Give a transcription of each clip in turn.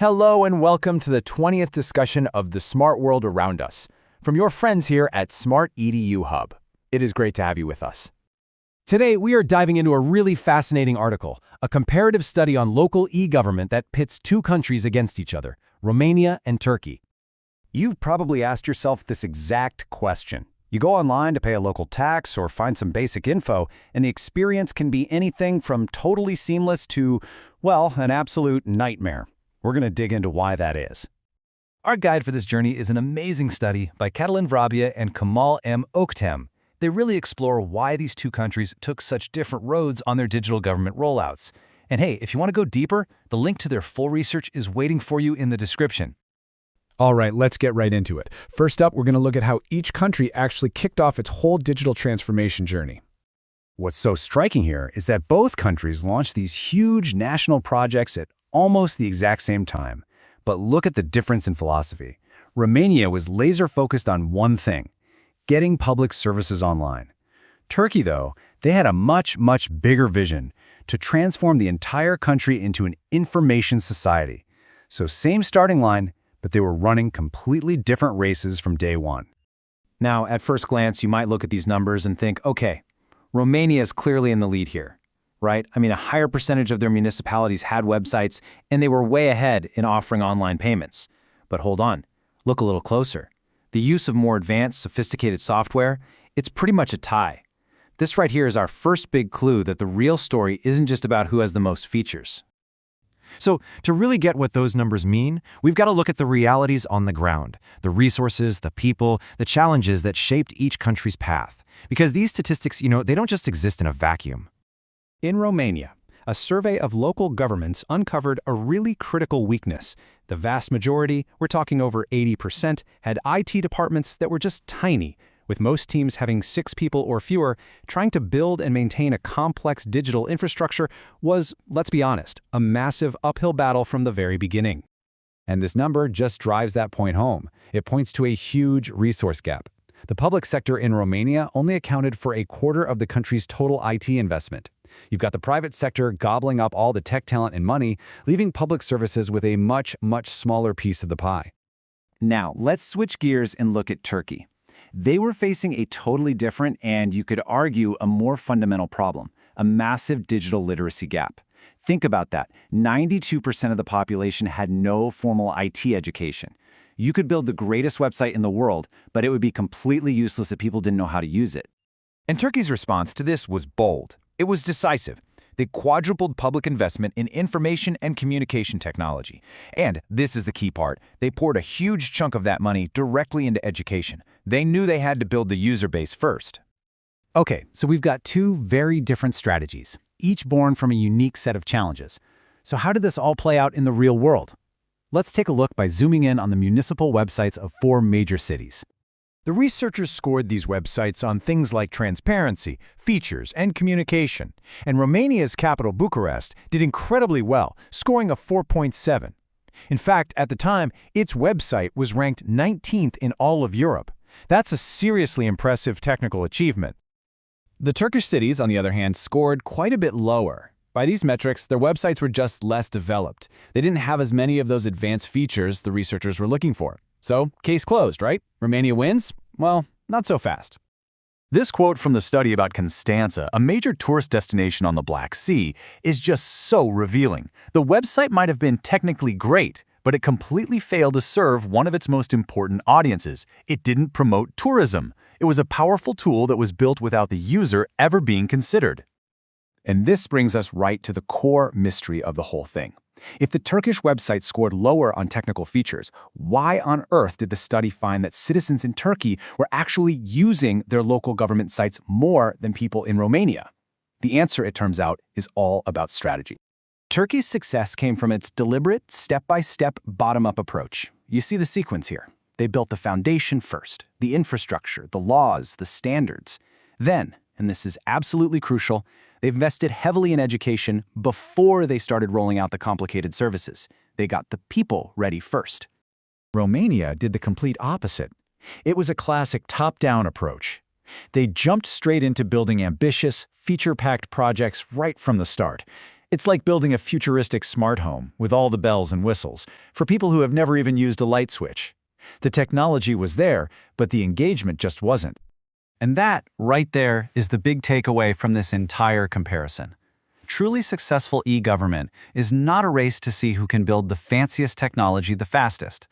Hello and welcome to the 20th discussion of the smart world around us, from your friends here at Smart-EDU Hub. It is great to have you with us. Today, we are diving into a really fascinating article, a comparative study on local e-government that pits two countries against each other, Romania and Turkey. You've probably asked yourself this exact question. You go online to pay a local tax or find some basic info, and the experience can be anything from totally seamless to, well, an absolute nightmare. We're going to dig into why that is. Our guide for this journey is an amazing study by Catalin, Vrabie, and Kemal ÖKTEM. They really explore why these two countries took such different roads on their digital government rollouts. And hey, if you want to go deeper, the link to their full research is waiting for you in the description. All right, let's get right into it. First up, we're going to look at how each country actually kicked off its whole digital transformation journey. What's so striking here is that both countries launched these huge national projects at almost the exact same time. But look at the difference in philosophy. Romania was laser-focused on one thing: getting public services online. Turkey, though, they had a much bigger vision: to transform the entire country into an information society. So same starting line, but they were running completely different races from day one. Now, at first glance, you might look at these numbers and think, okay, Romania is clearly in the lead here, right? I mean, a higher percentage of their municipalities had websites, and they were way ahead in offering online payments. But hold on, look a little closer. The use of more advanced, sophisticated software, it's pretty much a tie. This right here is our first big clue that the real story isn't just about who has the most features. So, to really get what those numbers mean, we've got to look at the realities on the ground, the resources, the people, the challenges that shaped each country's path. Because these statistics, they don't just exist in a vacuum. In Romania, a survey of local governments uncovered a really critical weakness. The vast majority, we're talking over 80%, had IT departments that were just tiny, with most teams having 6 people or fewer. Trying to build and maintain a complex digital infrastructure was, let's be honest, a massive uphill battle from the very beginning. And this number just drives that point home. It points to a huge resource gap. The public sector in Romania only accounted for a quarter of the country's total IT investment. You've got the private sector gobbling up all the tech talent and money, leaving public services with a much smaller piece of the pie. Now, let's switch gears and look at Turkey. They were facing a totally different and, you could argue, a more fundamental problem: a massive digital literacy gap. Think about that. 92% of the population had no formal IT education. You could build the greatest website in the world, but it would be completely useless if people didn't know how to use it. And Turkey's response to this was bold. It was decisive. They quadrupled public investment in information and communication technology. And this is the key part. They poured a huge chunk of that money directly into education. They knew they had to build the user base first. Okay, so we've got two very different strategies, each born from a unique set of challenges. So how did this all play out in the real world? Let's take a look by zooming in on the municipal websites of 4 major cities. The researchers scored these websites on things like transparency, features, and communication. And Romania's capital, Bucharest, did incredibly well, scoring a 4.7. In fact, at the time, its website was ranked 19th in all of Europe. That's a seriously impressive technical achievement. The Turkish cities, on the other hand, scored quite a bit lower. By these metrics, their websites were just less developed. They didn't have as many of those advanced features the researchers were looking for. So, case closed, right? Romania wins? Well, not so fast. This quote from the study about Constanța, a major tourist destination on the Black Sea, is just so revealing. The website might have been technically great, but it completely failed to serve one of its most important audiences. It didn't promote tourism. It was a powerful tool that was built without the user ever being considered. And this brings us right to the core mystery of the whole thing. If the Turkish website scored lower on technical features, why on earth did the study find that citizens in Turkey were actually using their local government sites more than people in Romania? The answer, it turns out, is all about strategy. Turkey's success came from its deliberate, step-by-step, bottom-up approach. You see the sequence here. They built the foundation first, the infrastructure, the laws, the standards. Then, and this is absolutely crucial, they invested heavily in education before they started rolling out the complicated services. They got the people ready first. Romania did the complete opposite. It was a classic top-down approach. They jumped straight into building ambitious, feature-packed projects right from the start. It's like building a futuristic smart home with all the bells and whistles for people who have never even used a light switch. The technology was there, but the engagement just wasn't. And that, right there, is the big takeaway from this entire comparison. Truly successful e-government is not a race to see who can build the fanciest technology the fastest.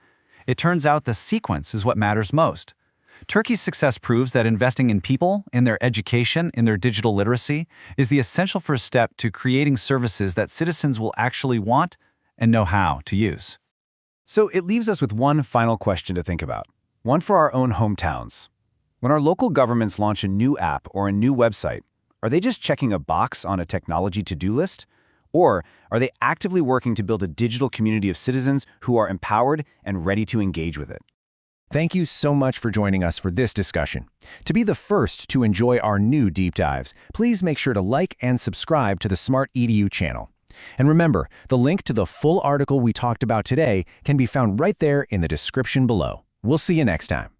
It turns out the sequence is what matters most. Turkey's success proves that investing in people, in their education, in their digital literacy, is the essential first step to creating services that citizens will actually want and know how to use. So it leaves us with one final question to think about, one for our own hometowns. When our local governments launch a new app or a new website, are they just checking a box on a technology to-do list? Or are they actively working to build a digital community of citizens who are empowered and ready to engage with it? Thank you so much for joining us for this discussion. To be the first to enjoy our new deep dives, please make sure to like and subscribe to the Smart-EDU channel. And remember, the link to the full article we talked about today can be found right there in the description below. We'll see you next time.